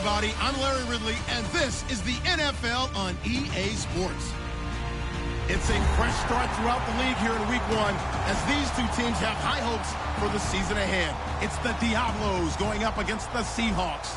everybody. I'm Larry Ridley, and this is the NFL on EA Sports. It's a fresh start throughout the league here in Week 1 as these two teams have high hopes for the season ahead. It's the Diablos going up against the Seahawks.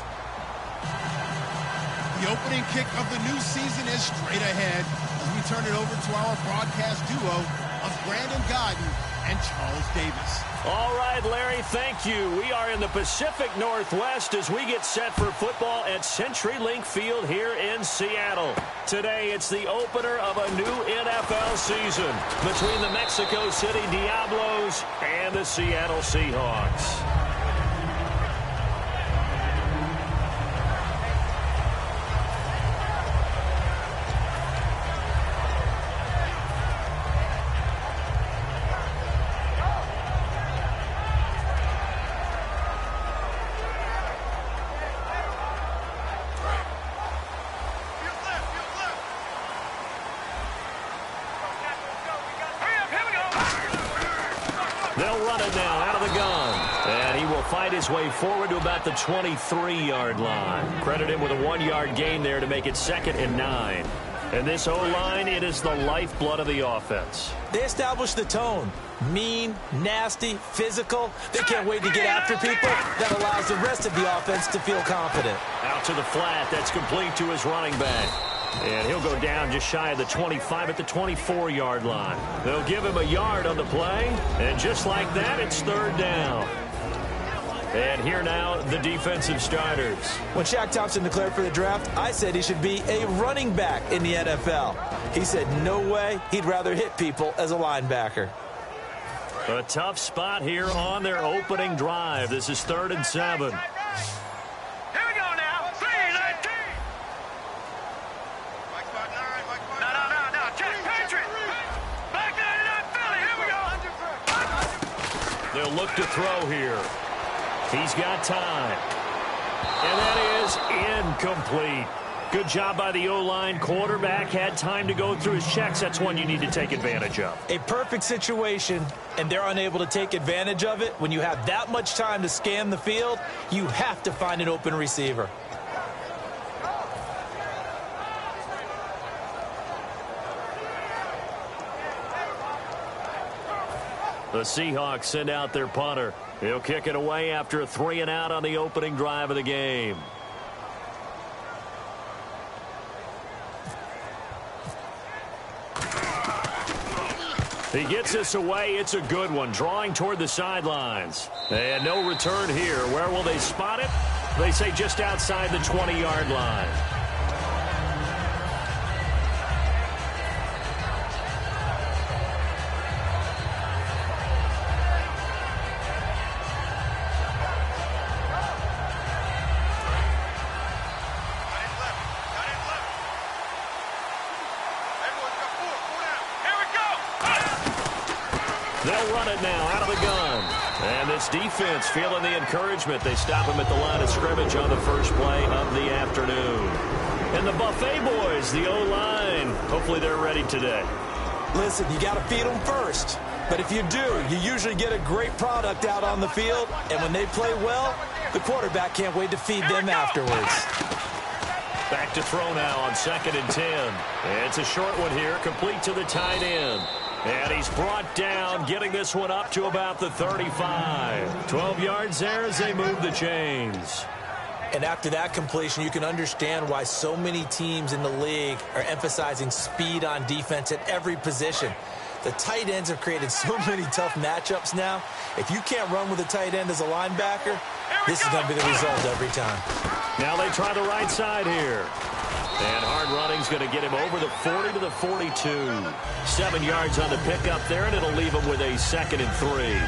The opening kick of the new season is straight ahead as we turn it over to our broadcast duo of Brandon Godden and Charles Davis. All right, Larry, thank you. We are in the Pacific Northwest as we get set for football at CenturyLink Field here in Seattle. Today, it's the opener of a new NFL season between the Mexico City Diablos and the Seattle Seahawks. They'll run it now out of the gun. And he will fight his way forward to about the 23-yard line. Credit him with a 1-yard gain there to make it 2nd and 9. And this O-line, it is the lifeblood of the offense. They establish the tone. Mean, nasty, physical. They can't wait to get after people. That allows the rest of the offense to feel confident. Out to the flat. That's complete to his running back. And he'll go down just shy of the 25 at the 24-yard line. They'll give him a yard on the play. And just like that, it's 3rd down. And here now, the defensive starters. When Shaq Thompson declared for the draft, I said he should be a running back in the NFL. He said no way, he'd rather hit people as a linebacker. A tough spot here on their opening drive. This is 3rd and 7. They'll look to throw here. He's got time. And that is incomplete. Good job by the O-line. Quarterback had time to go through his checks. That's one you need to take advantage of. A perfect situation, and they're unable to take advantage of it. When you have that much time to scan the field, you have to find an open receiver. The Seahawks send out their punter. He'll kick it away after a 3-and-out on the opening drive of the game. He gets this away. It's a good one. Drawing toward the sidelines. And no return here. Where will they spot it? They say just outside the 20-yard line. They'll run it now out of the gun. And this defense feeling the encouragement. They stop him at the line of scrimmage on the first play of the afternoon. And the Buffet boys, the O-line, hopefully they're ready today. Listen, you got to feed them first. But if you do, you usually get a great product out on the field. And when they play well, the quarterback can't wait to feed them afterwards. Back to throw now on 2nd and 10. And it's a short one here, complete to the tight end. And he's brought down, getting this one up to about the 35. 12 yards there as they move the chains. And after that completion, you can understand why so many teams in the league are emphasizing speed on defense at every position. The tight ends have created so many tough matchups now. If you can't run with a tight end as a linebacker, this is going to be the result every time. Now they try the right side here. And hard running's going to get him over the 40 to the 42. 7 yards on the pickup there, and it'll leave him with a 2nd and 3.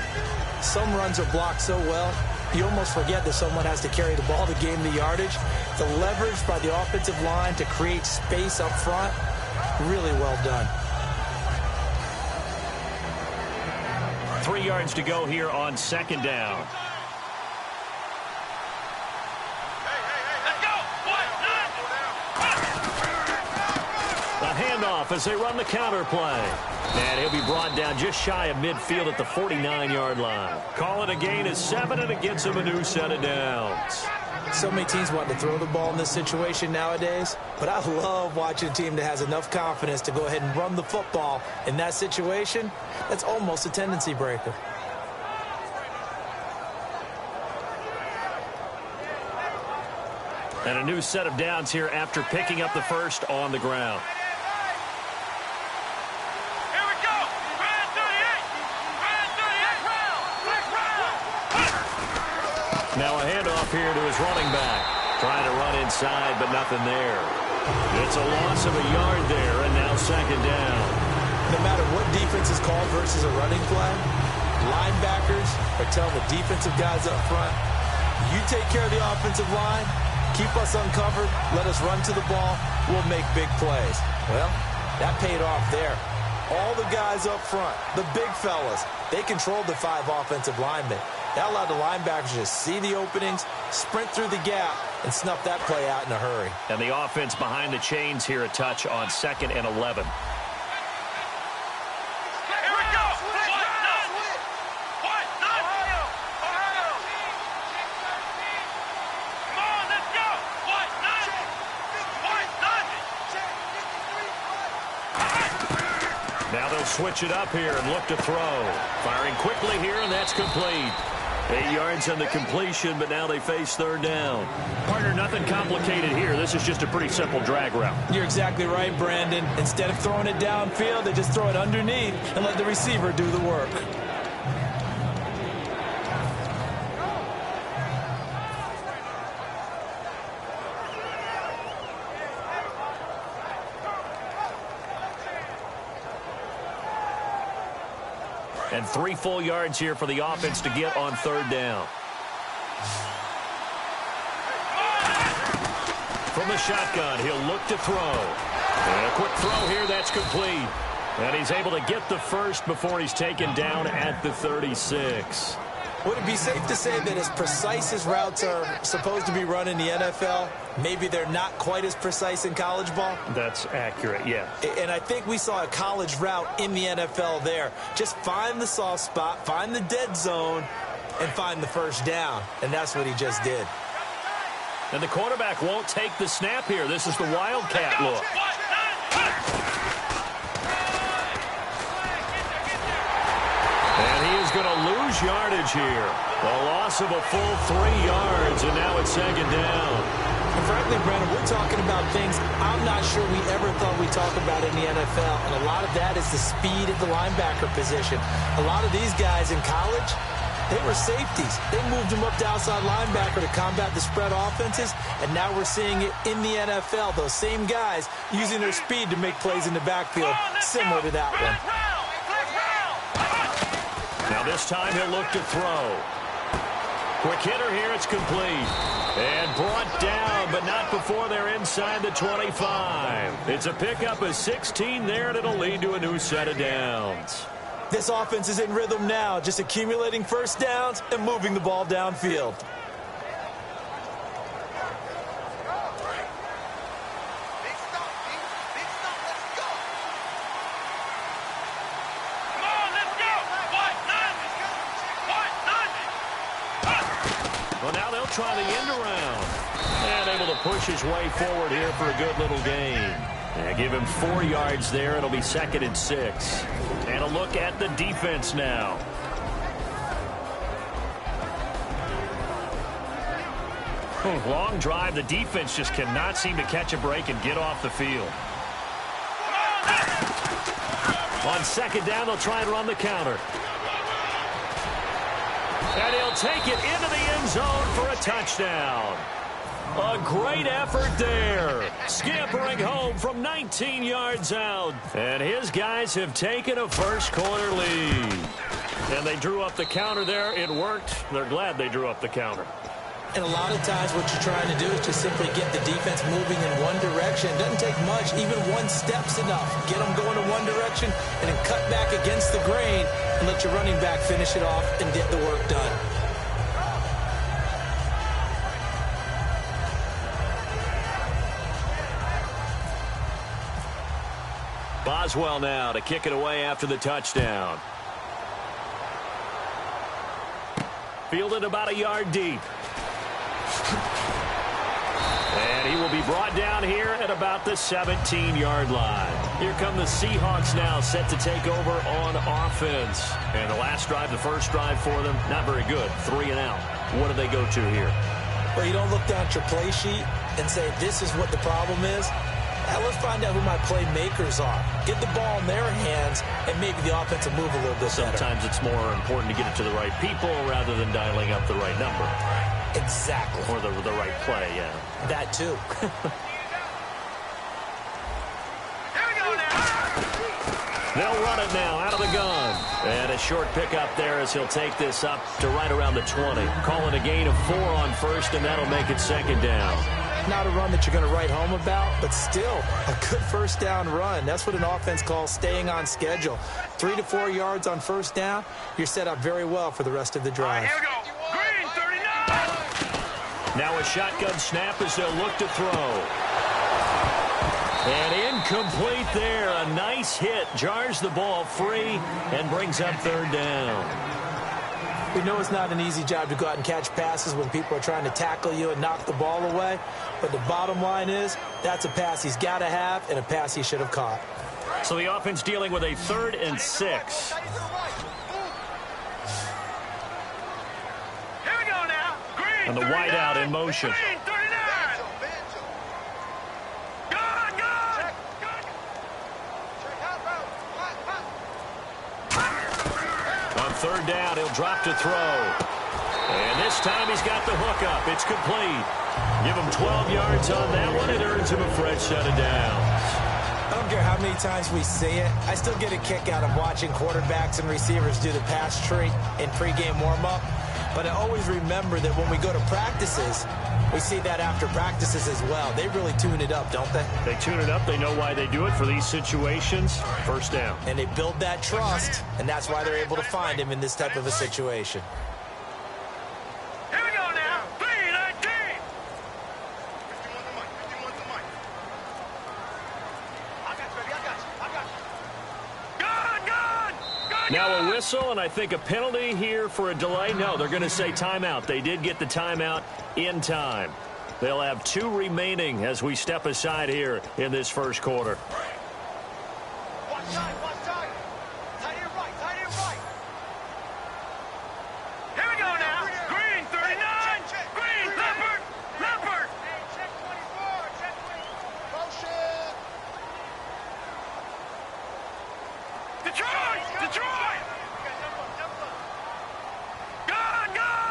Some runs are blocked so well, you almost forget that someone has to carry the ball to gain the yardage. The leverage by the offensive line to create space up front, really well done. 3 yards to go here on 2nd down. Handoff as they run the counter play. And he'll be brought down just shy of midfield at the 49-yard line. Call it a gain of 7, and it gets him a new set of downs. So many teams want to throw the ball in this situation nowadays, but I love watching a team that has enough confidence to go ahead and run the football in that situation. That's almost a tendency breaker. And a new set of downs here after picking up the first on the ground. Here we go. Ryan 38. Now a handoff here to his running back. Trying to run inside, but nothing there. It's a loss of a yard there, and now second down. No matter what defense is called versus a running play, linebackers are telling the defensive guys up front, you take care of the offensive line, keep us uncovered, let us run to the ball, we'll make big plays. Well, that paid off there. All the guys up front, the big fellas, they controlled the 5 offensive linemen. That allowed the linebackers to see the openings, sprint through the gap, and snuff that play out in a hurry. And the offense behind the chains here a touch on 2nd and 11. Now they'll switch it up here and look to throw. Firing quickly here, and that's complete. 8 yards on the completion, but now they face third down. Partner, nothing complicated here. This is just a pretty simple drag route. You're exactly right, Brandon. Instead of throwing it downfield, they just throw it underneath and let the receiver do the work. And 3 full yards here for the offense to get on third down. From the shotgun, he'll look to throw. And a quick throw here, that's complete. And he's able to get the first before he's taken down at the 36. Would it be safe to say that as precise as routes are supposed to be run in the NFL, maybe they're not quite as precise in college ball? That's accurate, yeah. And I think we saw a college route in the NFL there. Just find the soft spot, find the dead zone, and find the first down. And that's what he just did. And the quarterback won't take the snap here. This is the Wildcat look. And he is going to lose yardage here. A loss of a full 3 yards, and now it's second down. And frankly, Brandon, we're talking about things I'm not sure we ever thought we'd talk about in the NFL. And a lot of that is the speed at the linebacker position. A lot of these guys in college, they were safeties. They moved them up to outside linebacker to combat the spread offenses. And now we're seeing it in the NFL. Those same guys using their speed to make plays in the backfield, similar to that one. Now this time he'll look to throw. Quick hitter here, it's complete. And brought down, but not before they're inside the 25. It's a pickup of 16 there, and it'll lead to a new set of downs. This offense is in rhythm now, just accumulating first downs and moving the ball downfield. Well, now they'll try the end around. And able to push his way forward here for a good little gain. And give him 4 yards there. It'll be 2nd and 6. And a look at the defense now. Long drive. The defense just cannot seem to catch a break and get off the field. On second down, they'll try and run the counter. And he'll take it into the end zone for a touchdown. A great effort there. Scampering home from 19 yards out. And his guys have taken a first-quarter lead. And they drew up the counter there. It worked. They're glad they drew up the counter. And a lot of times what you're trying to do is just simply get the defense moving in one direction. It doesn't take much. Even one step's enough. Get them going in one direction and then cut back against the grain and let your running back finish it off and get the work done. Boswell now to kick it away after the touchdown. Fielded about a yard deep. And he will be brought down here at about the 17-yard line. Here come the Seahawks now, set to take over on offense. And the last drive, the first drive for them, not very good. 3 and out. What do they go to here? Well, you don't look down at your play sheet and say, this is what the problem is. Now let's find out who my playmakers are. Get the ball in their hands, and maybe the offense will move a little bit better. Sometimes it's more important to get it to the right people rather than dialing up the right number. Exactly. Or the right play, yeah. That too. They'll run it now out of the gun. And a short pickup there as he'll take this up to right around the 20. Calling a gain of 4 on first, and that'll make it second down. Not a run that you're going to write home about, but still a good first down run. That's what an offense calls staying on schedule. 3 to 4 yards on first down, you're set up very well for the rest of the drive. Here we go. Green, 39. Now a shotgun snap as they'll look to throw. And incomplete there. A nice hit. Jars the ball free and brings up third down. We know it's not an easy job to go out and catch passes when people are trying to tackle you and knock the ball away. But the bottom line is, that's a pass he's got to have and a pass he should have caught. So the offense dealing with a 3rd and 6. Here we go now. Green, And the wideout in motion. Green, 39. Good, good. On third down, he'll drop to throw. And this time he's got the hook up. It's complete. Give him 12 yards on that one. It earns him a fresh set of downs. I don't care how many times we see it. I still get a kick out of watching quarterbacks and receivers do the pass tree in pregame warm-up. But I always remember that when we go to practices, we see that after practices as well. They really tune it up, don't they? They tune it up. They know why they do it for these situations. First down. And they build that trust, and that's why they're able to find him in this type of a situation. Here we go now. 3-19. Now a whistle, and I think a penalty here for a delay. No, they're going to say timeout. They did get the timeout in time. They'll have 2 remaining as we step aside here in this first quarter. Watch time, watch time. Tight end right, tight end right. Here we go now. Green, 39. Green, Leopard, Leopard. Check 24, check 24. Motion. Detroit, Detroit. Good, good.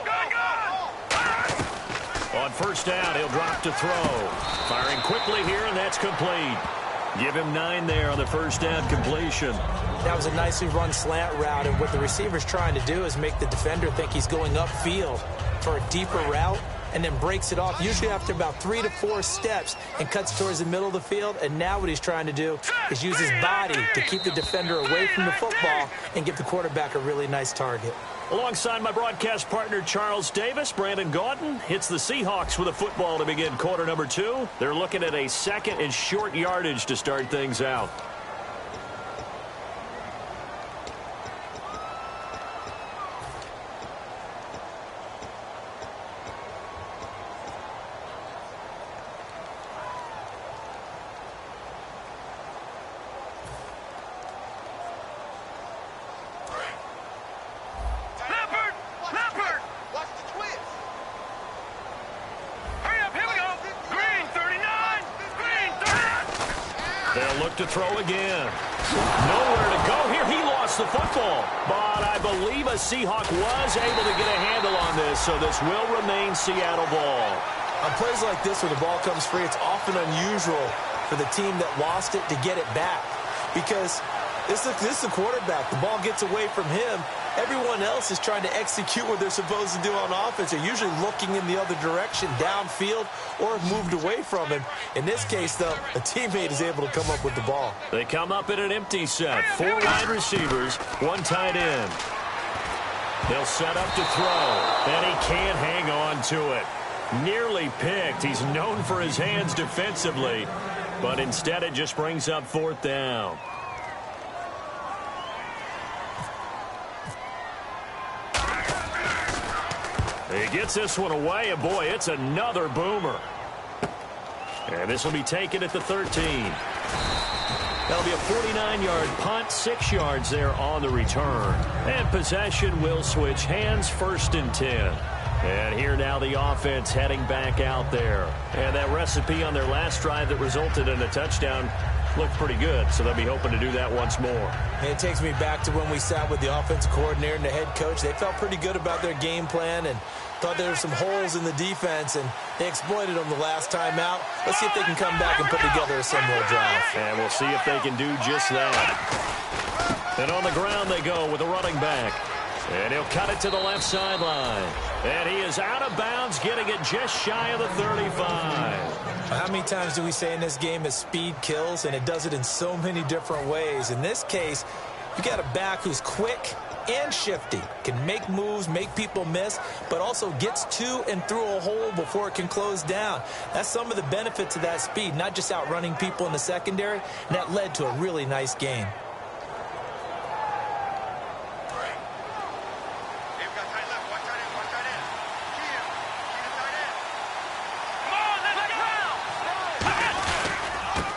Good, good. On first down, he'll drop to throw. Firing quickly here, and that's complete. Give him 9 there on the first down completion. That was a nicely run slant route, and what the receiver's trying to do is make the defender think he's going upfield for a deeper route, and then breaks it off, usually after about 3 to 4 steps, and cuts towards the middle of the field. And now what he's trying to do is use his body to keep the defender away from the football and give the quarterback a really nice target. Alongside my broadcast partner, Charles Davis, Brandon Gaudin hits the Seahawks with a football to begin quarter number 2. They're looking at a 2nd and short yardage to start things out. To throw again. Nowhere to go here. He lost the football. But I believe a Seahawk was able to get a handle on this, so this will remain Seattle ball. On plays like this where the ball comes free, it's often unusual for the team that lost it to get it back. Because this is the quarterback. The ball gets away from him. Everyone else is trying to execute what they're supposed to do on offense. They're usually looking in the other direction, downfield, or have moved away from him. In this case, though, a teammate is able to come up with the ball. They come up in an empty set. 4 wide receivers, 1 tight end. They'll set up to throw, and he can't hang on to it. Nearly picked. He's known for his hands defensively, but instead it just brings up 4th down. He gets this one away, and boy, it's another boomer. And this will be taken at the 13. That'll be a 49-yard punt, 6 yards there on the return. And possession will switch hands, 1st and 10. And here now the offense heading back out there. And that recipe on their last drive that resulted in a touchdown looked pretty good, so they'll be hoping to do that once more. And it takes me back to when we sat with the offensive coordinator and the head coach. They felt pretty good about their game plan and thought there were some holes in the defense, and they exploited them the last time out. Let's see if they can come back and put together a similar drive. And we'll see if they can do just that. And on the ground they go with a running back. And he'll cut it to the left sideline. And he is out of bounds, getting it just shy of the 35. How many times do we say in this game that speed kills, and it does it in so many different ways? In this case, you got a back who's quick and shifty, can make moves, make people miss, but also gets to and through a hole before it can close down. That's some of the benefits of that speed, not just outrunning people in the secondary, and that led to a really nice game.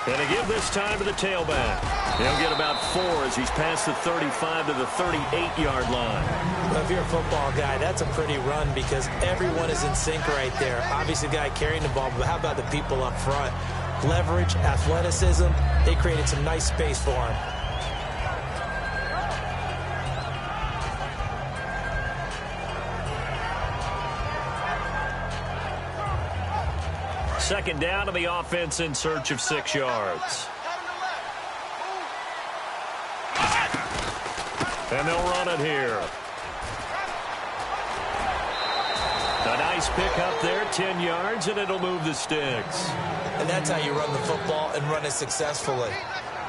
And they give this time to the tailback. He'll get about 4 as he's past the 35 to the 38-yard line. Well, if you're a football guy, that's a pretty run because everyone is in sync right there. Obviously, the guy carrying the ball, but how about the people up front? Leverage, athleticism, they created some nice space for him. Second down to the offense in search of 6 yards. And they'll run it here. A nice pick up there, 10 yards, and it'll move the sticks. And that's how you run the football and run it successfully.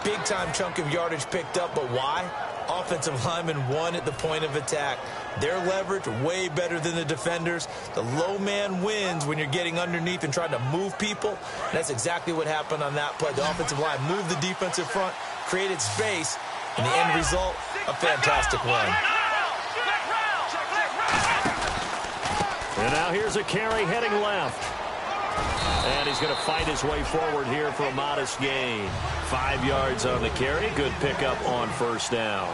Big-time chunk of yardage picked up, but why? Offensive lineman won at the point of attack. Their leverage way better than the defenders. The low man wins when you're getting underneath and trying to move people. And that's exactly what happened on that play. The offensive line moved the defensive front, created space, and the end result, a fantastic win. And now here's a carry heading left. And he's going to fight his way forward here for a modest gain. 5 yards on the carry. Good pickup on first down.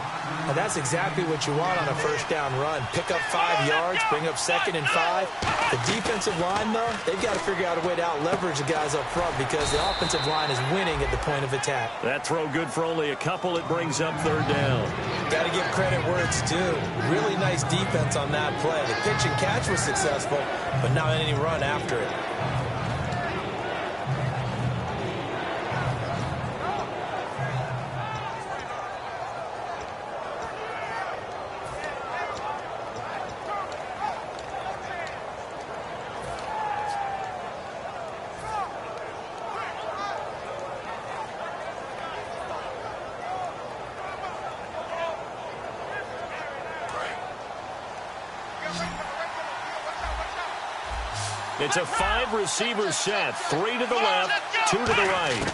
And that's exactly what you want on a first down run. Pick up 5 yards, bring up 2nd and 5. The defensive line, though, they've got to figure out a way to out-leverage the guys up front because the offensive line is winning at the point of attack. That throw good for only a couple. It brings up 3rd down. Got to give credit where it's due. Really nice defense on that play. The pitch and catch was successful, but not any run after it. It's a 5-receiver set. 3 to the left, 2 to the right.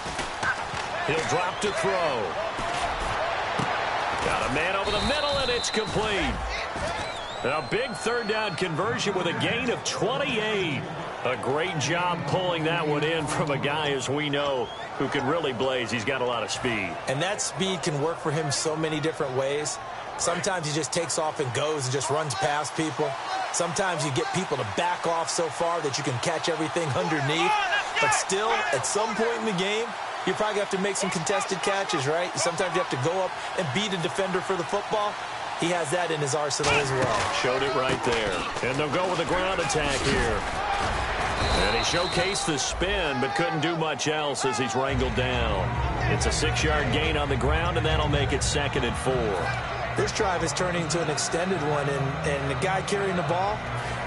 He'll drop to throw. Got a man over the middle, and it's complete. A big 3rd down conversion with a gain of 28. A great job pulling that one in from a guy, as we know, who can really blaze. He's got a lot of speed. And that speed can work for him so many different ways. Sometimes he just takes off and goes and just runs past people. Sometimes you get people to back off so far that you can catch everything underneath. But still, at some point in the game, you probably have to make some contested catches, right? Sometimes you have to go up and beat a defender for the football. He has that in his arsenal as well. Showed it right there. And they'll go with a ground attack here. And he showcased the spin, but couldn't do much else as he's wrangled down. It's a 6-yard gain on the ground, and that'll make it 2nd and 4. This drive is turning into an extended one, and the guy carrying the ball,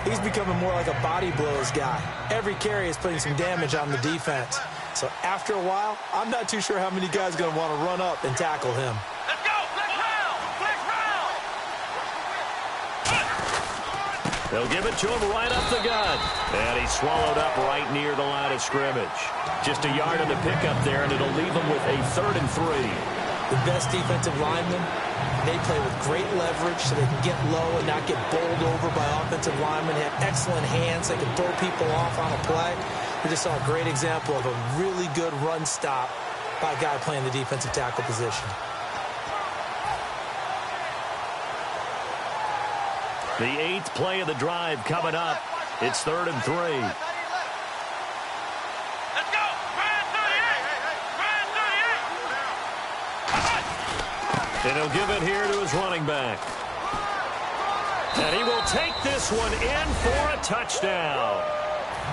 he's becoming more like a body blows guy. Every carry is putting some damage on the defense. So after a while, I'm not too sure how many guys are going to want to run up and tackle him. Let's go! Flex round! Flex round! They'll give it to him right up the gut. And he's swallowed up right near the line of scrimmage. Just a yard on the pickup there, and it'll leave him with a 3rd and 3. The best defensive linemen, they play with great leverage so they can get low and not get bowled over by offensive linemen. They have excellent hands. They can throw people off on a play. We just saw a great example of a really good run stop by a guy playing the defensive tackle position. The 8th play of the drive coming up. It's 3rd and 3. Let's go! Brad 38! And he'll give it here to his running back. And he will take this one in for a touchdown.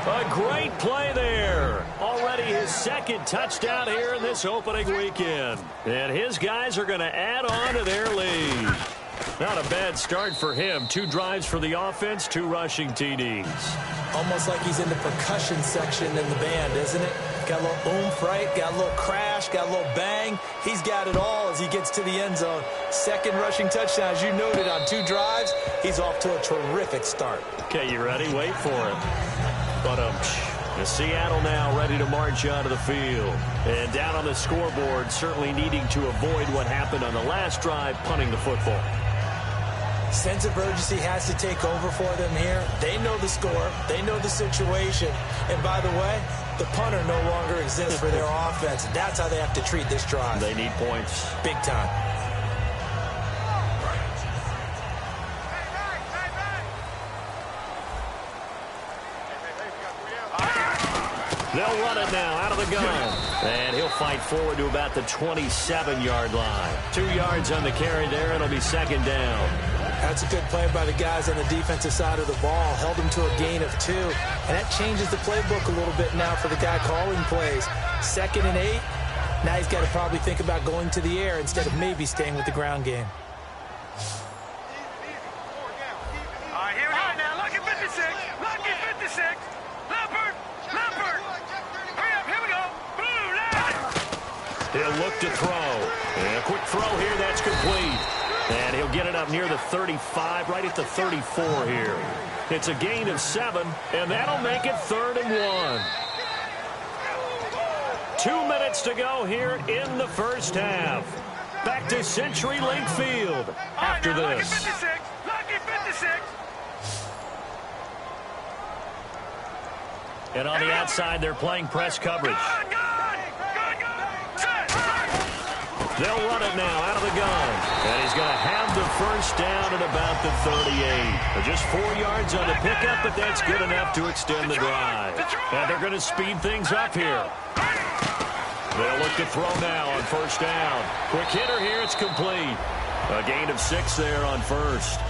A great play there. Already his 2nd touchdown here in this opening weekend. And his guys are going to add on to their lead. Not a bad start for him. 2 drives for the offense, 2 rushing TDs. Almost like he's in the percussion section in the band, isn't it? Got a little oomph, right? Got a little crash, got a little bang. He's got it all as he gets to the end zone. 2nd rushing touchdown, as you noted, on 2 drives. He's off to a terrific start. Okay, you ready? Wait for it. But Seattle now ready to march out of the field. And down on the scoreboard, certainly needing to avoid what happened on the last drive, punting the football. Sense of urgency has to take over for them here. They know the score. They know the situation. And by the way, the punter no longer exists for their offense. That's how they have to treat this drive. They need points. Big time. They'll run it now out of the gun. And he'll fight forward to about the 27-yard line. 2 yards on the carry there. It'll be 2nd down. That's a good play by the guys on the defensive side of the ball. Held them to a gain of 2. And that changes the playbook a little bit now for the guy calling plays. 2nd and 8. Now he's got to probably think about going to the air instead of maybe staying with the ground game. All right, here we go. Now, lucky 56. Lucky 56. Leopard. Leopard. Hurry up. Here we go. Blue line. He'll look to throw. And a quick throw here. That's complete. And he'll get it up near the 35, right at the 34 here. It's a gain of 7, and that'll make it 3rd and 1. 2 minutes to go here in the first half. Back to CenturyLink Field after this. Lucky 56. Lucky 56. And on the outside, they're playing press coverage. They'll run it now out of the gun. And he's going to have the first down at about the 38. Just 4 yards on the pickup, but that's good enough to extend the drive. And they're going to speed things up here. They'll look to throw now on 1st down. Quick hitter here, it's complete. A gain of 6 there on 1st.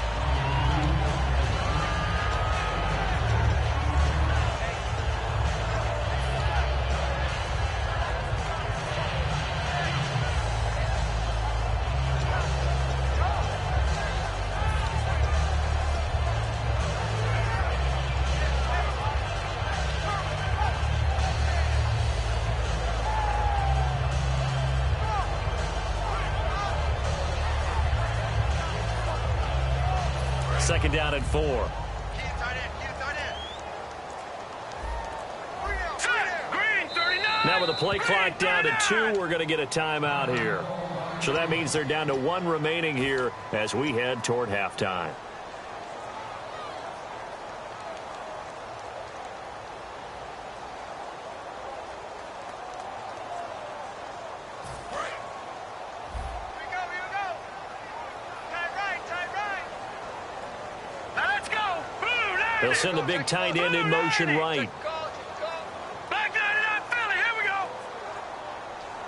Second down and 4. Now with the play clock down to 2, we're going to get a timeout here. So that means they're down to 1 remaining here as we head toward halftime. They'll send the big tight end in motion right. Back 99 Philly, here we go.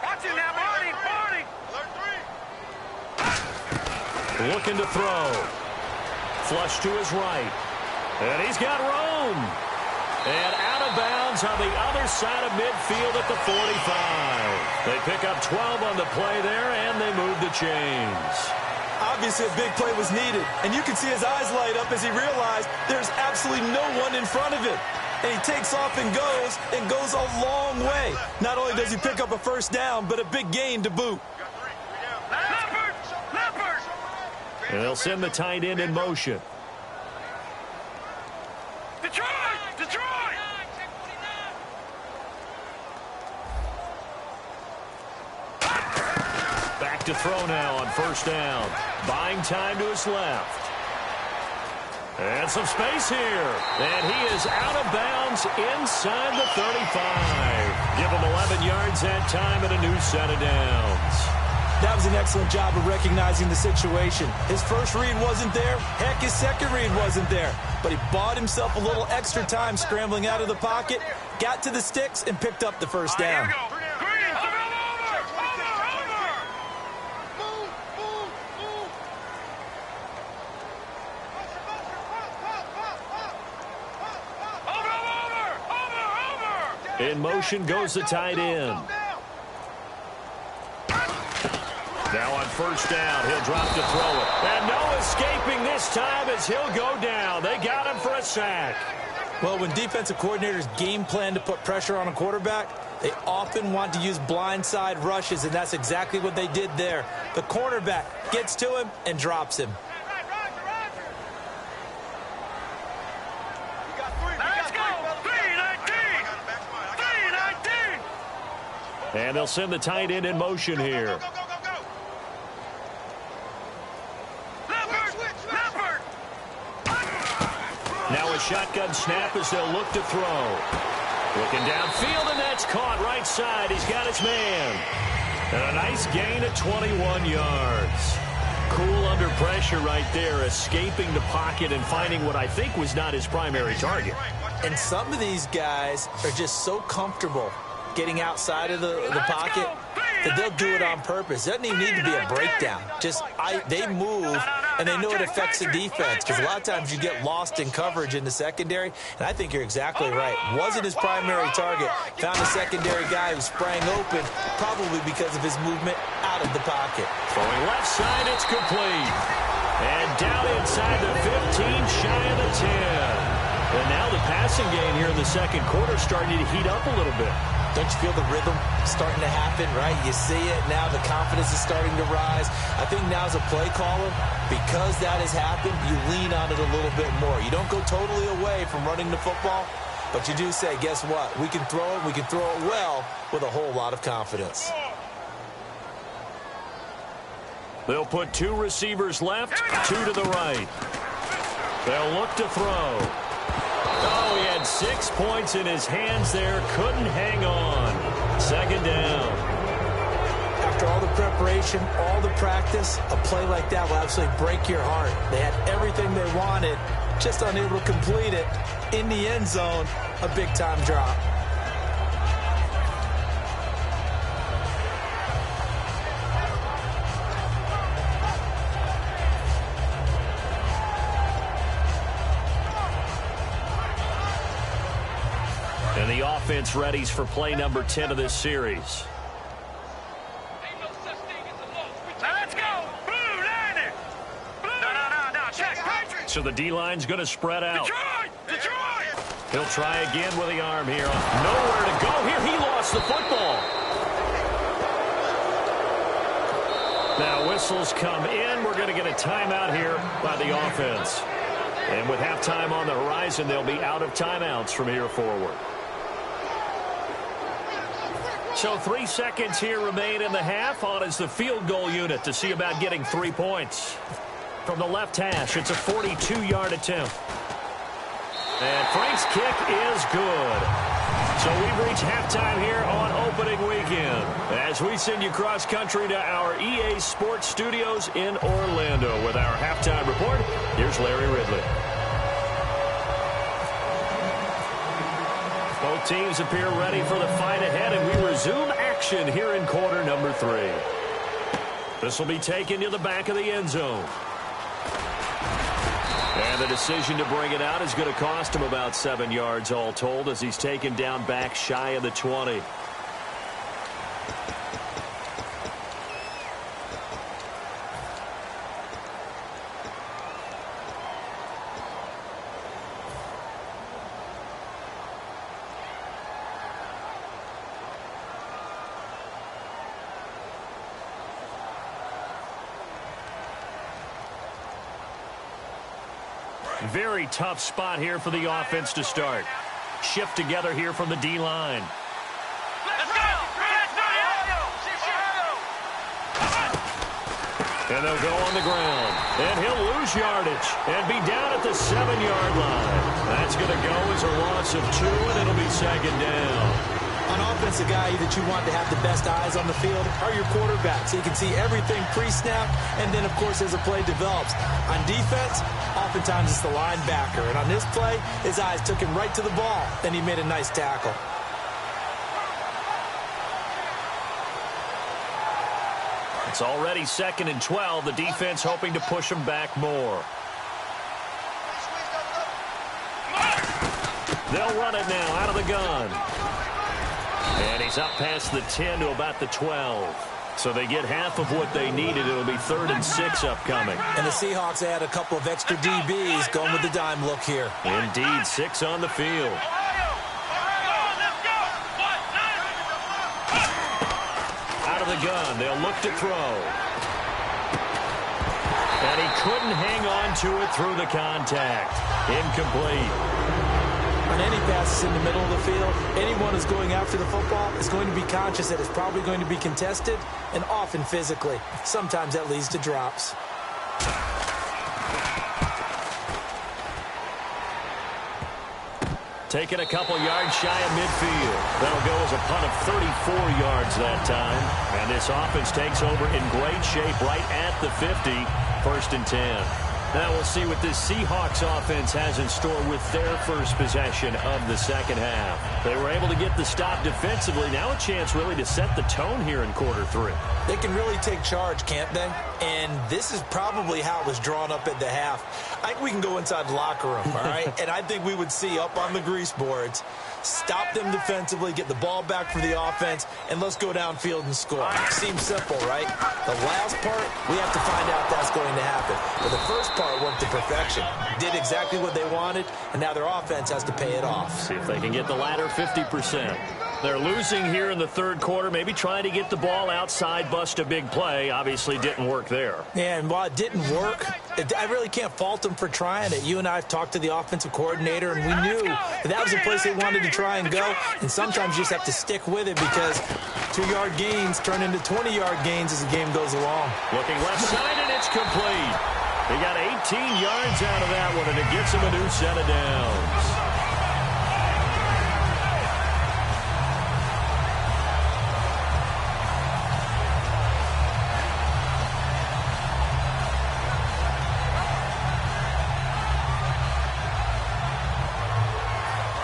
Watch it now, Barney. Looking to throw. Flush to his right. And he's got room. And out of bounds on the other side of midfield at the 45. They pick up 12 on the play there, and they move the chains. Obviously, a big play was needed, and you can see his eyes light up as he realized there's absolutely no one in front of him. And he takes off and goes a long way. Not only does he pick up a first down, but a big gain to boot. Leopard! And they'll send the tight end in motion. Detroit! To throw now on 1st down. Buying time to his left. And some space here. And he is out of bounds inside the 35. Give him 11 yards that time and a new set of downs. That was an excellent job of recognizing the situation. His first read wasn't there. Heck, his second read wasn't there. But he bought himself a little extra time scrambling out of the pocket, got to the sticks, and picked up the first down. Here we go. Green, over. In motion goes the tight end. Now on first down, he'll drop to throw it. And no escaping this time as he'll go down. They got him for a sack. Well, when defensive coordinators game plan to put pressure on a quarterback, they often want to use blindside rushes, and that's exactly what they did there. The cornerback gets to him and drops him. Let's go. 3-19. And they'll send the tight end in motion here. Now a shotgun snap as they'll look to throw. Looking downfield, and that's caught right side. He's got his man. And a nice gain of 21 yards. Cool under pressure right there, escaping the pocket and finding what I think was not his primary target. And some of these guys are just so comfortable getting outside of the pocket that they'll do it on purpose. It doesn't even need to be a breakdown. They move, and they know it affects the defense, because a lot of times you get lost in coverage in the secondary, and I think you're exactly right. Wasn't his primary target. Found a secondary guy who sprang open, probably because of his movement out of the pocket. Throwing left side, it's complete. And down inside the 15, shy of the 10. And now the passing game here in the second quarter starting to heat up a little bit. Don't you feel the rhythm starting to happen, right? You see it. Now the confidence is starting to rise. I think now as a play caller, because that has happened, you lean on it a little bit more. You don't go totally away from running the football, but you do say, guess what? We can throw it. We can throw it well with a whole lot of confidence. They'll put two receivers left, two to the right. They'll look to throw. Oh, he had 6 points in his hands there. Couldn't hang on. Second down. After all the preparation, all the practice, a play like that will absolutely break your heart. They had everything they wanted, just unable to complete it. In the end zone, a big-time drop. And the offense readies for play number 10 of this series. Let's go. Blue, landing. No. Check. So the D-line's going to spread out. Detroit. He'll try again with the arm here. Nowhere to go here. He lost the football. Now whistles come in. We're going to get a timeout here by the offense. And with halftime on the horizon, they'll be out of timeouts from here forward. So 3 seconds here remain in the half. On is the field goal unit to see about getting 3 points. From the left hash, it's a 42-yard attempt. And Frank's kick is good. So we've reached halftime here on opening weekend. As we send you cross-country to our EA Sports Studios in Orlando with our halftime report, here's Larry Ridley. Both teams appear ready for the fight ahead, and we resume action here in quarter number 3. This will be taken to the back of the end zone. And the decision to bring it out is going to cost him about 7 yards all told as he's taken down back shy of the 20. Very tough spot here for the offense to start. Shift together here from the D-line. Let's go. And they'll go on the ground. And he'll lose yardage and be down at the 7-yard line. That's going to go as a loss of 2, and it'll be second down. On offense, the guy that you want to have the best eyes on the field are your quarterbacks. So you can see everything pre-snap, and then, of course, as the play develops. On defense, oftentimes it's the linebacker. And on this play, his eyes took him right to the ball. Then he made a nice tackle. It's already 2nd and 12. The defense hoping to push him back more. They'll run it now out of the gun. And he's up past the 10 to about the 12. So they get half of what they needed. It'll be 3rd and 6 upcoming. And the Seahawks add a couple of extra DBs going with the dime look here. Indeed, 6 on the field. Out of the gun, they'll look to throw. And he couldn't hang on to it through the contact. Incomplete. On any passes in the middle of the field, anyone who's going after the football is going to be conscious that it's probably going to be contested, and often physically. Sometimes that leads to drops. Taking a couple yards shy of midfield. That'll go as a punt of 34 yards that time. And this offense takes over in great shape right at the 50. 1st and 10. Now we'll see what this Seahawks offense has in store with their first possession of the second half. They were able to get the stop defensively. Now a chance really to set the tone here in quarter 3. They can really take charge, can't they? And this is probably how it was drawn up at the half. I think we can go inside the locker room, all right? And I think we would see up on the grease boards, stop them defensively, get the ball back for the offense, and let's go downfield and score. Seems simple, right? The last part, we have to find out that's going to happen. But the first part worked to perfection. Did exactly what they wanted, and now their offense has to pay it off. See if they can get the latter 50%. They're losing here in the 3rd quarter, maybe trying to get the ball outside, bust a big play. Obviously didn't work there. Yeah, and while it didn't work, I really can't fault them for trying it. You and I have talked to the offensive coordinator, and we knew that was the place they wanted to try and go. And sometimes you just have to stick with it because 2-yard gains turn into 20-yard gains as the game goes along. Looking left side, and it's complete. He got 18 yards out of that one, and it gets him a new set of downs.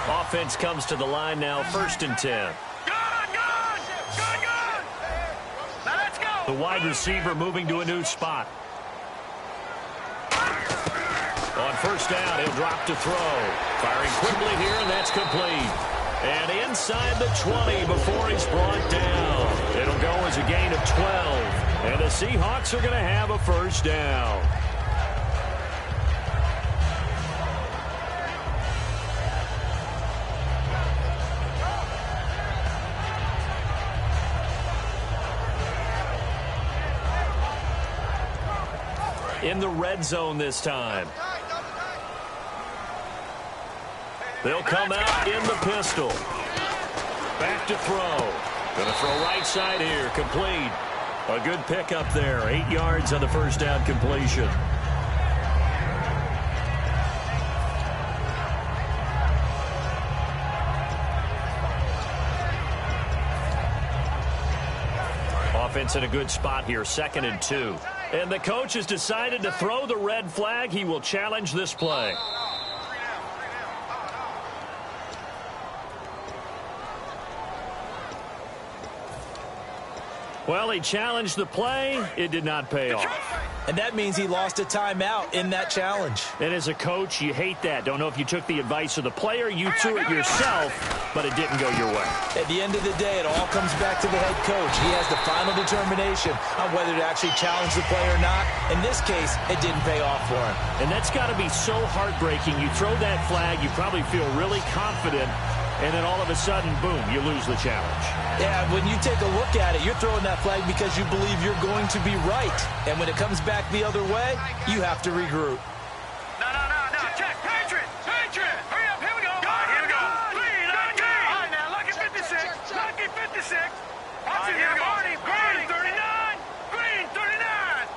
Offense comes to the line now, 1st and 10. Good! Now let's go! The wide receiver moving to a new spot. On 1st down, he'll drop to throw. Firing quickly here, and that's complete. And inside the 20 before he's brought down. It'll go as a gain of 12. And the Seahawks are going to have a 1st down. In the red zone this time. They'll come out in the pistol. Back to throw. Going to throw right side here. Complete. A good pickup there. 8 yards on the 1st down completion. Offense in a good spot here. 2nd and 2. And the coach has decided to throw the red flag. He will challenge this play. Well, he challenged the play. It did not pay off. And that means he lost a timeout in that challenge. And as a coach, you hate that. Don't know if you took the advice of the player, you threw it yourself, but it didn't go your way. At the end of the day, it all comes back to the head coach. He has the final determination on whether to actually challenge the play or not. In this case, it didn't pay off for him. And that's got to be so heartbreaking. You throw that flag, you probably feel really confident, and then all of a sudden, boom, you lose the challenge. Yeah, when you take a look at it, you're throwing that flag because you believe you're going to be right. And when it comes back the other way, you have to regroup. No. Check. Patriot. Hurry up. Here we go. Here we go. Green. All right, now, lucky 56. Lucky 56. Watch it here, Marty. Green 39. Green 39.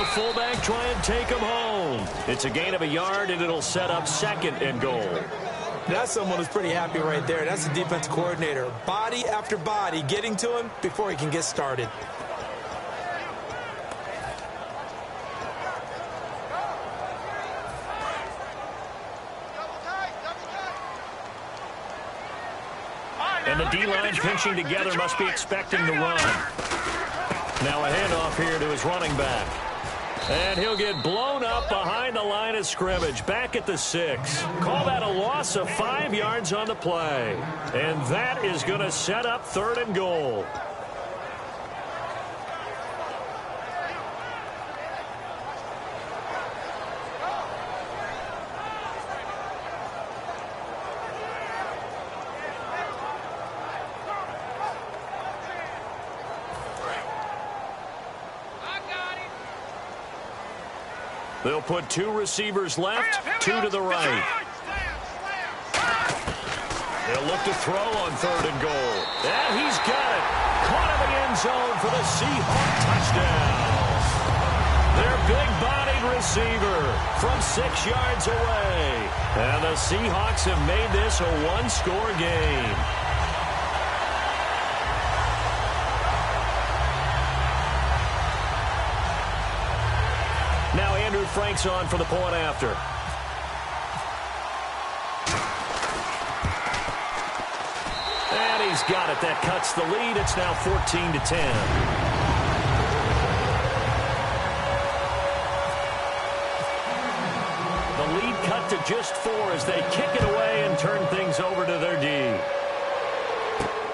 the fullback try and take him home. It's a gain of a yard, and it'll set up 2nd and goal. That's someone who's pretty happy right there. That's the defensive coordinator. Body after body getting to him before he can get started. And the D-line pinching together must be expecting the run. Now a handoff here to his running back. And he'll get blown up behind the line of scrimmage, back at the 6. Call that a loss of 5 yards on the play. And that is going to set up 3rd and goal. They'll put 2 receivers left, 2 to the right. They'll look to throw on 3rd and goal. And he's got it. Caught in the end zone for the Seahawk touchdown. Their big-bodied receiver from 6 yards away. And the Seahawks have made this a 1-score game. Now Andrew Frank's on for the point after. And he's got it. That cuts the lead. It's now 14-10. The lead cut to just 4 as they kick it away and turn things over to their D.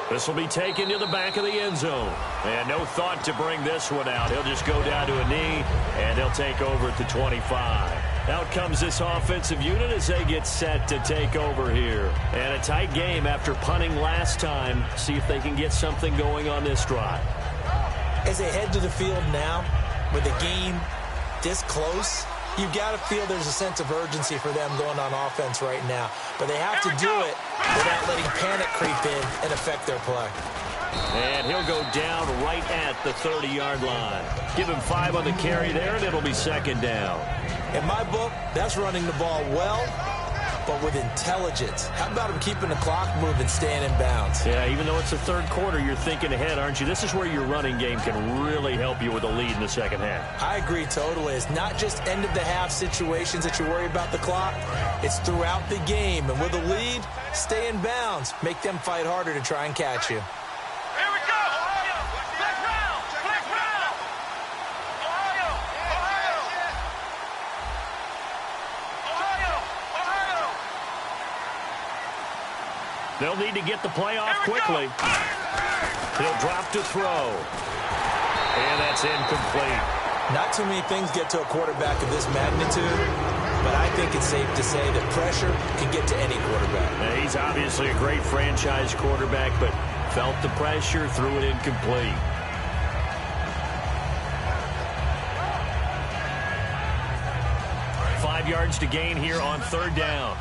This will be taken to the back of the end zone. And no thought to bring this one out. He'll just go down to a knee, and he'll take over at the 25. Out comes this offensive unit as they get set to take over here. And a tight game after punting last time. See if they can get something going on this drive. As they head to the field now, with the game this close, you've got to feel there's a sense of urgency for them going on offense right now. But they have to do it without letting panic creep in and affect their play. And he'll go down right at the 30-yard line. Give him 5 on the carry there, and it'll be 2nd down. In my book, that's running the ball well, but with intelligence. How about him keeping the clock moving, staying in bounds? Yeah, even though it's the 3rd quarter, you're thinking ahead, aren't you? This is where your running game can really help you with a lead in the 2nd half. I agree totally. It's not just end-of-the-half situations that you worry about the clock. It's throughout the game. And with a lead, stay in bounds. Make them fight harder to try and catch you. Here we go! Ohio! Flex round! Flex round! Ohio! Ohio! Ohio! Ohio! They'll need to get the play off quickly. He'll drop to throw. And that's incomplete. Not too many things get to a quarterback of this magnitude, but I think it's safe to say that pressure can get to any quarterback. Now, he's obviously a great franchise quarterback, but felt the pressure, threw it incomplete. Five yards to gain here on 3rd down.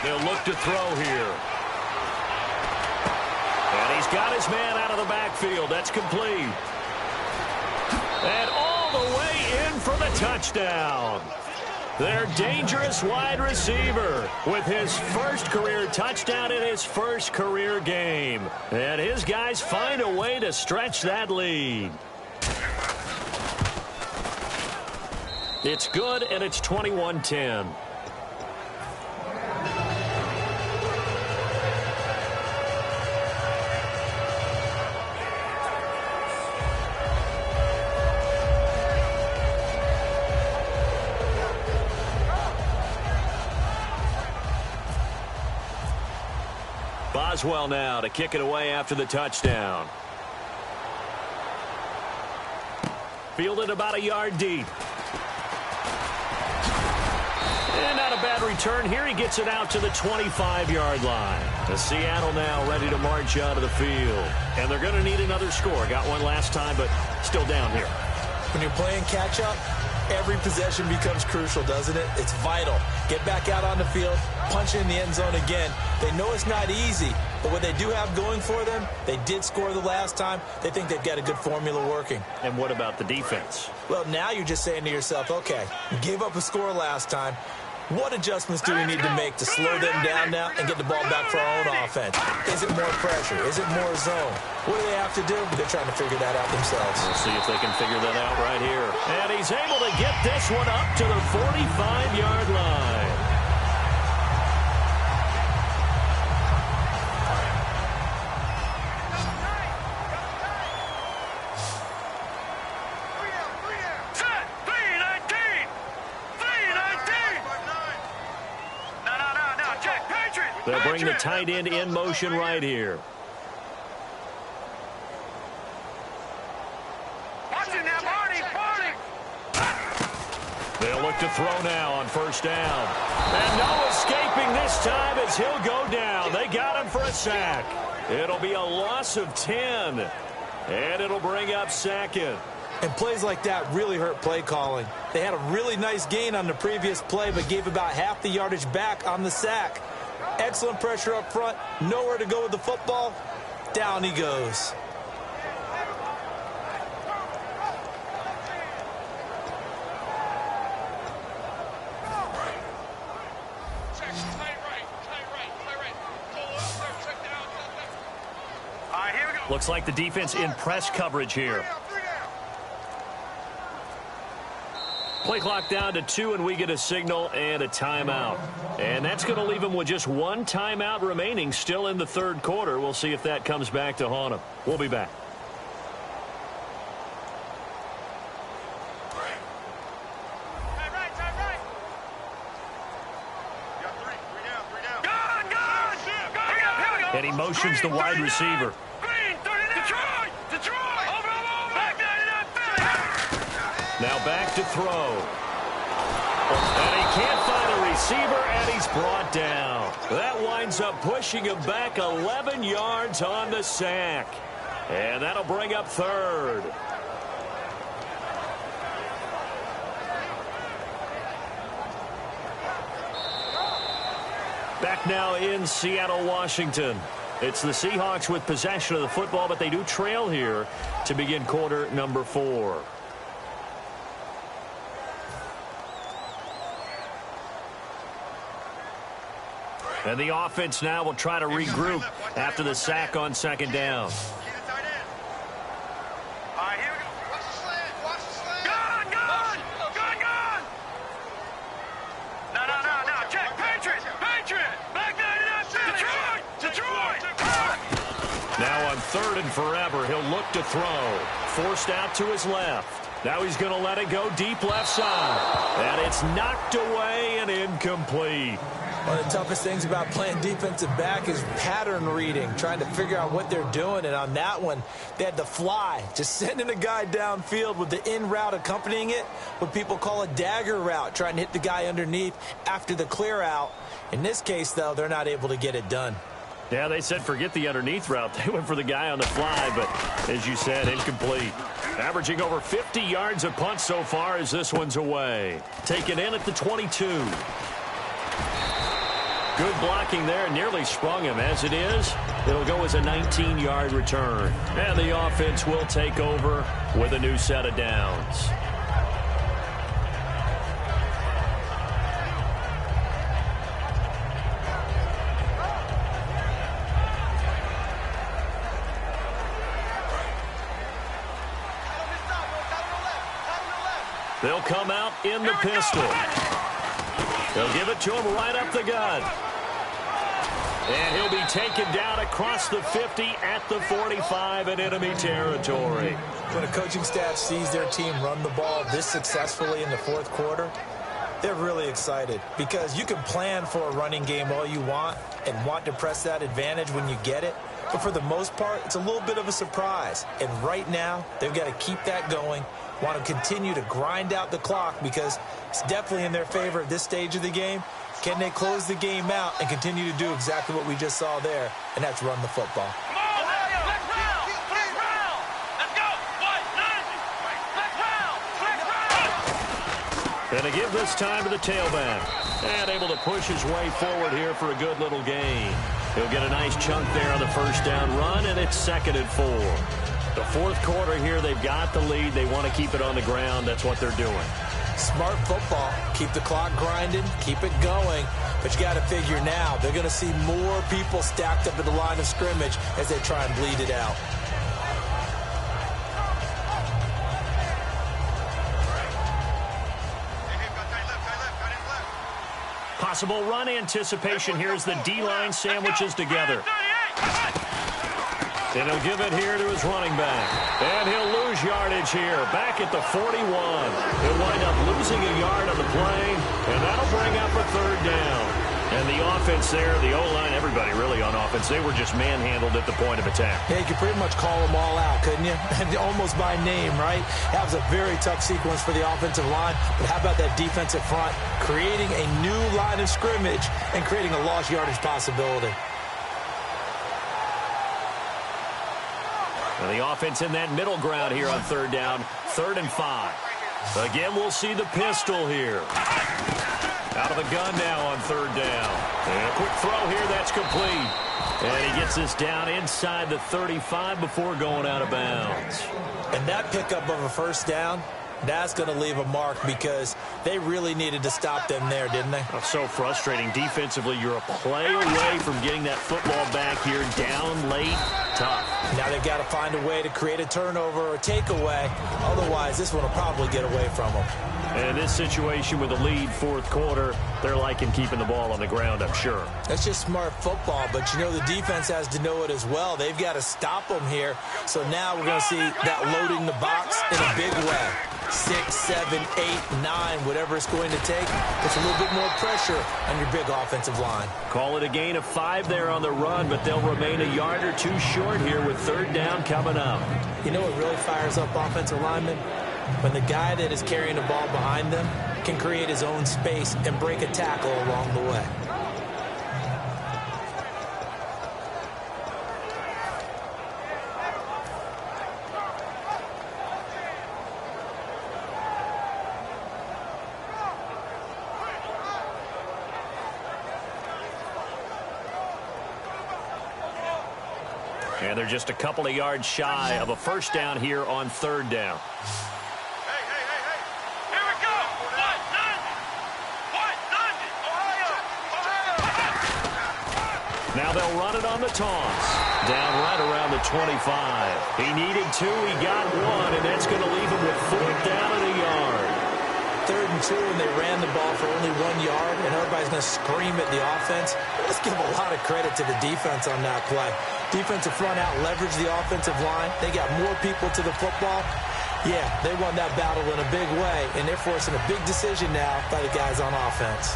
They'll look to throw here. And he's got his man out of the backfield. That's complete. And all the way in for the touchdown. Their dangerous wide receiver with his first career touchdown in his first career game. And his guys find a way to stretch that lead. It's good, and it's 21-10. Boswell now to kick it away after the touchdown. Fielded about a yard deep. And not a bad return here. He gets it out to the 25-yard line. The Seattle now ready to march out of the field. And they're going to need another score. Got one last time, but still down here. When you're playing catch-up, every possession becomes crucial, doesn't it? It's vital. Get back out on the field, punch it in the end zone again. They know it's not easy, But what they do have going for them, they did score the last time. They think they've got a good formula working. And what about the defense? Well, now you're just saying to yourself, okay, we gave up a score last time. What adjustments do we need to make to slow them down now and get the ball back for our own offense? Is it more pressure? Is it more zone? What do they have to do? They're trying to figure that out themselves. We'll see if they can figure that out right here. And he's able to get this one up to the 45-yard line. They'll bring the tight end in motion right here. They'll look to throw now on first down. And no escaping this time as he'll go down. They got him for a sack. It'll be a loss of 10. And it'll bring up second. And plays like that really hurt play calling. They had a really nice gain on the previous play, but gave about half the yardage back on the sack. Excellent pressure up front. Nowhere to go with the football. Down he goes. Looks like the defense in press coverage here. Play clock down to 2, and we get a signal and a timeout. And that's going to leave them with just one timeout remaining still in the third quarter. We'll see if that comes back to haunt them. We'll be back. And he motions the wide receiver. Now back to throw. And he can't find a receiver, and he's brought down. That winds up pushing him back 11 yards on the sack. And that'll bring up third. Back now in Seattle, Washington. It's the Seahawks with possession of the football, but they do trail here to begin quarter number 4. And the offense now will try to regroup after the sack on second down. Now on third and forever, he'll look to throw. Forced out to his left. Now he's going to let it go deep left side. And it's knocked away and incomplete. One of the toughest things about playing defensive back is pattern reading, trying to figure out what they're doing. And on that one, they had the fly, just sending a guy downfield with the in route accompanying it, what people call a dagger route, trying to hit the guy underneath after the clear out. In this case, though, they're not able to get it done. Yeah, they said forget the underneath route. They went for the guy on the fly, but as you said, incomplete. Averaging over 50 yards a punt so far as this one's away. Taken in at the 22. Good blocking there. Nearly sprung him. As it is, it'll go as a 19-yard return. And the offense will take over with a new set of downs. They'll come out in the pistol. They'll give it to him right up the gut. And he'll be taken down across the 50 at the 45 in enemy territory. When a coaching staff sees their team run the ball this successfully in the fourth quarter, they're really excited because you can plan for a running game all you want and want to press that advantage when you get it. But for the most part, it's a little bit of a surprise. And right now, they've got to keep that going, want to continue to grind out the clock because it's definitely in their favor at this stage of the game. Can they close the game out and continue to do exactly what we just saw there, and that's run the football? And to give this time to the tailback. And able to push his way forward here for a good little gain. He'll get a nice chunk there on the first down run, and it's 2nd and 4. The fourth quarter here, they've got the lead. They want to keep it on the ground. That's what they're doing. Smart football. Keep the clock grinding. Keep it going. But you got to figure now, they're going to see more people stacked up at the line of scrimmage as they try and bleed it out. Possible run anticipation here as the D-line sandwiches together. And he'll give it here to his running back. And he'll lose yardage here, back at the 41. He'll wind up losing a yard on the play, and that'll bring up a 3rd down. And the offense there, the O-line, everybody really on offense, they were just manhandled at the point of attack. Yeah, you could pretty much call them all out, couldn't you? Almost by name, right? That was a very tough sequence for the offensive line. But how about that defensive front creating a new line of scrimmage and creating a lost yardage possibility? And the offense in that middle ground here on 3rd down, 3rd and 5. Again, we'll see the pistol here. Out of the gun now on 3rd down. And a quick throw here, that's complete. And he gets this down inside the 35 before going out of bounds. And that pickup of a first down, that's going to leave a mark because they really needed to stop them there, didn't they? That's so frustrating. Defensively, you're a play away from getting that football back here down late. Tough. Now they've got to find a way to create a turnover or takeaway. Otherwise, this one will probably get away from them. And in this situation with a lead 4th quarter, they're liking keeping the ball on the ground, I'm sure. That's just smart football, but you know the defense has to know it as well. They've got to stop them here. So now we're going to see that loading the box in a big way. 6, 7, 8, 9, whatever it's going to take. Puts a little bit more pressure on your big offensive line. Call it a gain of 5 there on the run, but they'll remain a yard or 2 short here with 3rd down coming up. You know what really fires up offensive linemen? When the guy that is carrying the ball behind them can create his own space and break a tackle along the way. And they're just a couple of yards shy of a first down here on 3rd down. Hey. Here we go. 190. Now they'll run it on the toss. Down right around the 25. He needed 2. He got 1, and that's going to leave him with 4th down and a yard. 3rd and 2, and they ran the ball for only 1 yard, and everybody's going to scream at the offense. Let's give a lot of credit to the defense on that play. Defensive front out leveraged the offensive line. They got more people to the football. Yeah, they won that battle in a big way, and they're forcing a big decision now by the guys on offense.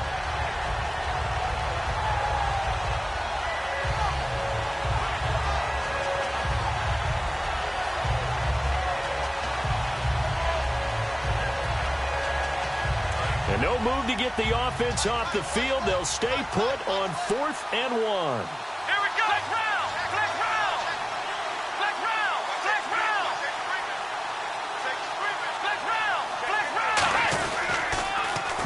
And no move to get the offense off the field. They'll stay put on 4th and 1. Here we go. Flex round. Flex round. Flex round. Flex round. Flex round. Flex round.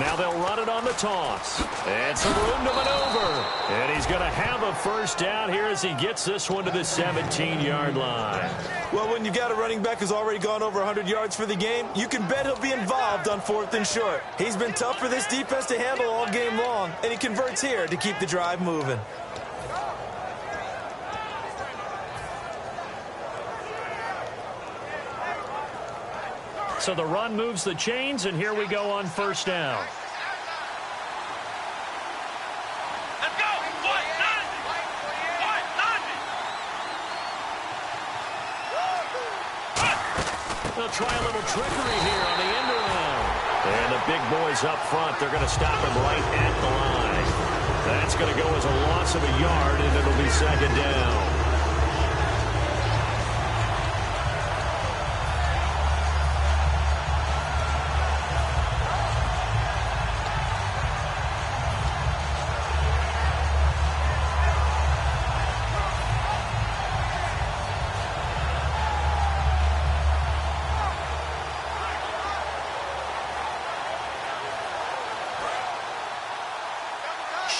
Now they'll run it on the toss. And some room to maneuver. And he's going to have a first down here as he gets this one to the 17-yard line. Well, when you've got a running back who's already gone over 100 yards for the game, you can bet he'll be involved on 4th and short. He's been tough for this defense to handle all game long, and he converts here to keep the drive moving. So the run moves the chains, and here we go on first down. Let's go. 190. They'll try a little trickery here on the end around. And the big boys up front, they're going to stop him right at the line. That's going to go as a loss of a yard, and it'll be 2nd down.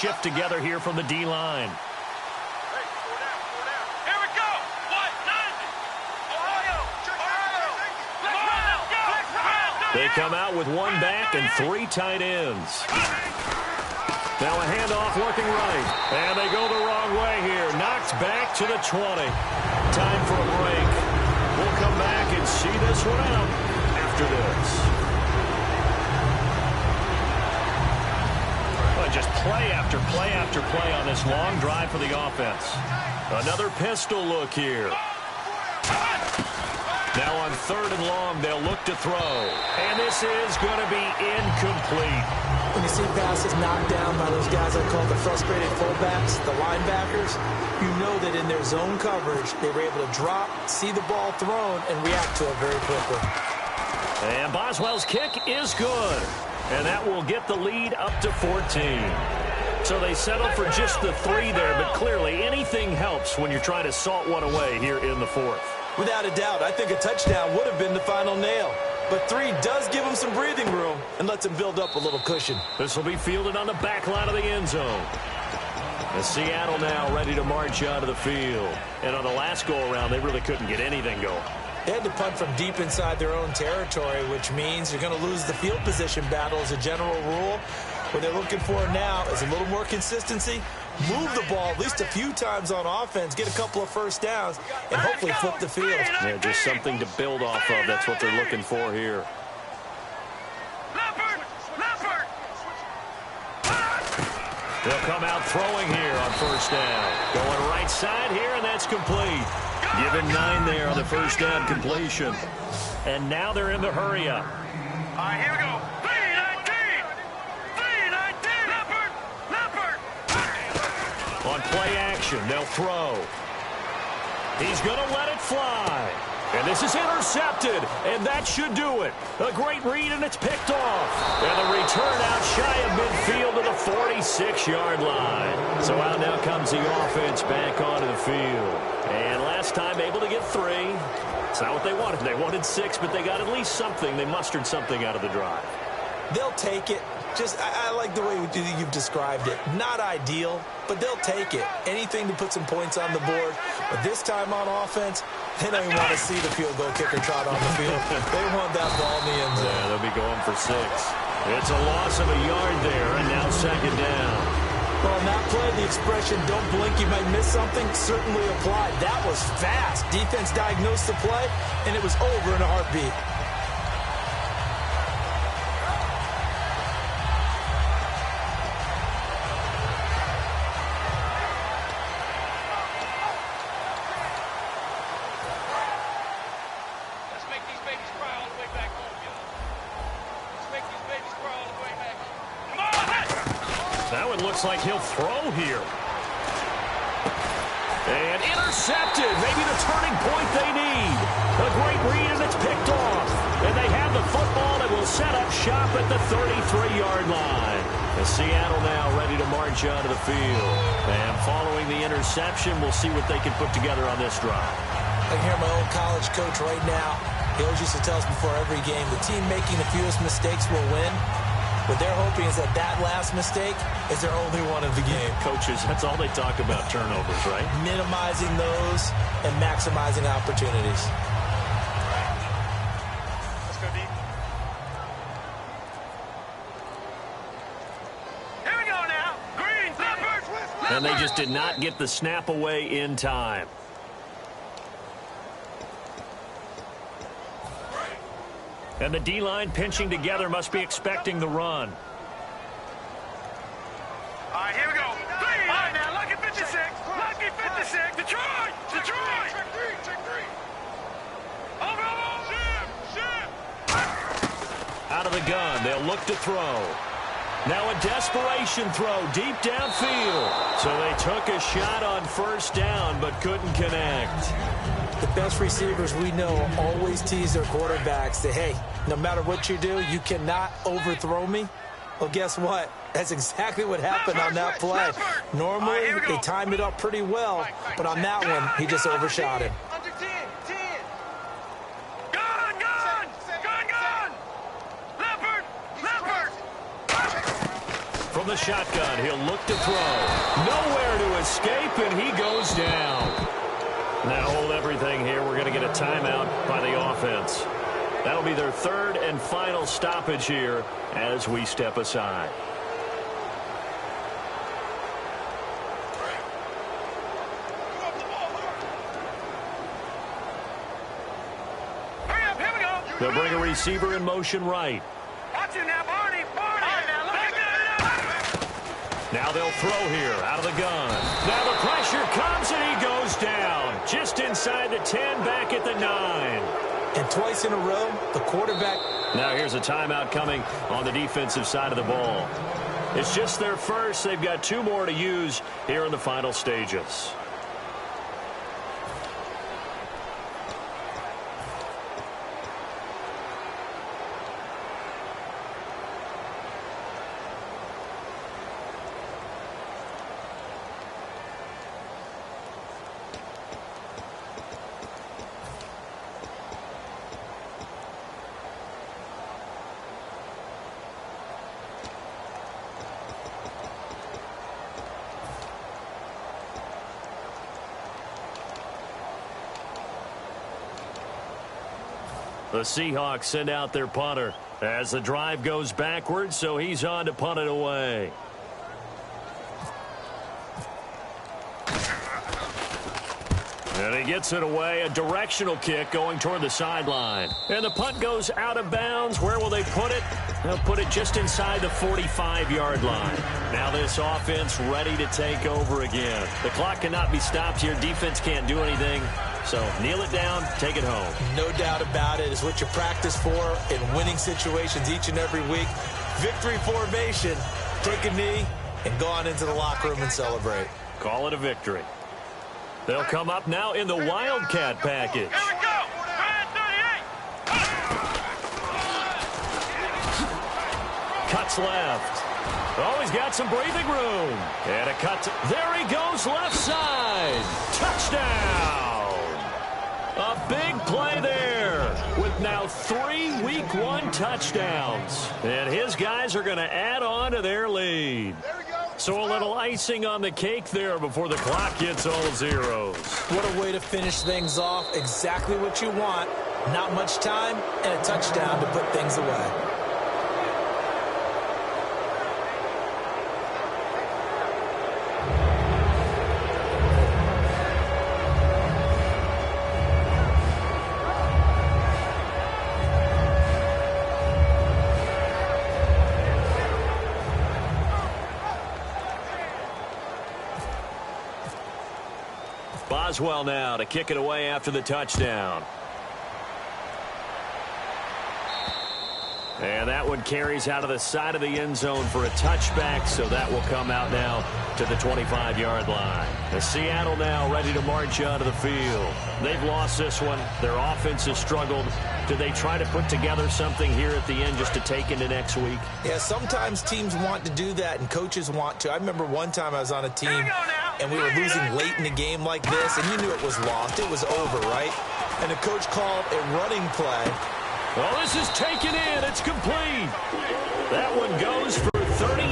Shift together here from the D-line. They come out with one back and 3 tight ends. Now a handoff looking right. And they go the wrong way here. Knocked back to the 20. Time for a break. We'll come back and see this one out after this. Just play after play after play on this long drive for the offense. Another pistol look here. Now on 3rd and long, they'll look to throw. And this is going to be incomplete. When you see passes knocked down by those guys I call the frustrated fullbacks, the linebackers, you know that in their zone coverage, they were able to drop, see the ball thrown, and react to it very quickly. And Boswell's kick is good. And that will get the lead up to 14. So they settle for just the 3 there, but clearly anything helps when you're trying to salt one away here in the 4th. Without a doubt, I think a touchdown would have been the final nail. But 3 does give them some breathing room and lets them build up a little cushion. This will be fielded on the back line of the end zone. And Seattle now ready to march out of the field. And on the last go-around, they really couldn't get anything going. They had to punt from deep inside their own territory, which means you're going to lose the field position battle as a general rule. What they're looking for now is a little more consistency, move the ball at least a few times on offense, get a couple of first downs, and hopefully flip the field. Yeah, just something to build off of. That's what they're looking for here. They'll come out throwing here on 1st down. Going right side here, and that's complete. Given 9 there on the 1st down completion. And now they're in the hurry-up. All right, here we go. 3-19. On play action, they'll throw. He's going to let it fly. And this is intercepted, and that should do it. A great read, and it's picked off. And the return out shy of midfield to the 46-yard line. So out now comes the offense back onto the field. And last time able to get 3. It's not what they wanted. They wanted 6, but they got at least something. They mustered something out of the drive. They'll take it. I like the way you've described it. Not ideal, but they'll take it. Anything to put some points on the board. But this time on offense, they don't even want to see the field goal kicker trot on the field. They want that ball in the end zone. Yeah, they'll be going for 6. It's a loss of a yard there, and now 2nd down. Well, on that play, the expression, don't blink, you might miss something, certainly applied. That was fast. Defense diagnosed the play, and it was over in a heartbeat. Looks like he'll throw here. And intercepted. Maybe the turning point they need. A great read, and it's picked off. And they have the football that will set up shop at the 33-yard line. And Seattle now ready to march out of the field. And following the interception, we'll see what they can put together on this drive. I can hear my old college coach right now. He always used to tell us before every game, the team making the fewest mistakes will win. What they're hoping is that last mistake is their only one of the game. Coaches, that's all they talk about, turnovers, right? Minimizing those and maximizing opportunities. Let's go deep. Here we go now. Green, Leopard. And they just did not get the snap away in time. And the D-line pinching together must be expecting the run. All right, here we go. 3. All right, now, lucky 56. Lucky 56. Detroit. Detroit. Check 3. Over. Ship. Out of the gun, they'll look to throw. Now a desperation throw deep downfield. So they took a shot on 1st down, but couldn't connect. The best receivers we know always tease their quarterbacks that, hey, no matter what you do, you cannot overthrow me. Well, guess what? That's exactly what happened on that play. Normally, they timed it up pretty well, but on that one, he just overshot him. Under 10. Gun. Leopard. From the shotgun, he'll look to throw. Nowhere to escape, and he goes down. Now hold everything here. We're going to get a timeout by the offense. That'll be their third and final stoppage here as we step aside. Hurry up, here we go. They'll bring a receiver in motion right. Watch it now, Barney. Now they'll throw here out of the gun. Now the pressure comes and he goes down. Just inside the 10, back at the 9. And twice in a row, the quarterback. Now here's a timeout coming on the defensive side of the ball. It's just their first. They've got 2 more to use here in the final stages. The Seahawks send out their punter as the drive goes backwards, so he's on to punt it away. And he gets it away, a directional kick going toward the sideline. And the punt goes out of bounds. Where will they put it? They'll put it just inside the 45-yard line. Now this offense ready to take over again. The clock cannot be stopped here. Defense can't do anything. So kneel it down, take it home. No doubt about it. It's what you practice for in winning situations each and every week. Victory formation. Take a knee and go on into the locker room and celebrate. Call it a victory. They'll come up now in the Wildcat package. Here we go. Red 38. Cuts left. Oh, he's got some breathing room. And a cut. There he goes, left side. Touchdown. A big play there with now 3 Week 1 touchdowns. And his guys are going to add on to their lead. So a little icing on the cake there before the clock hits all zeros. What a way to finish things off. Exactly what you want. Not much time and a touchdown to put things away. Boswell now to kick it away after the touchdown. And that one carries out of the side of the end zone for a touchback, so that will come out now to the 25-yard line. As Seattle now ready to march onto the field. They've lost this one. Their offense has struggled. Do they try to put together something here at the end just to take into next week? Yeah, sometimes teams want to do that and coaches want to. I remember one time I was on a team and we were losing late in a game like this, and you knew it was lost. It was over, right? And the coach called a running play. Well, this is taken in. It's complete. That one goes for 38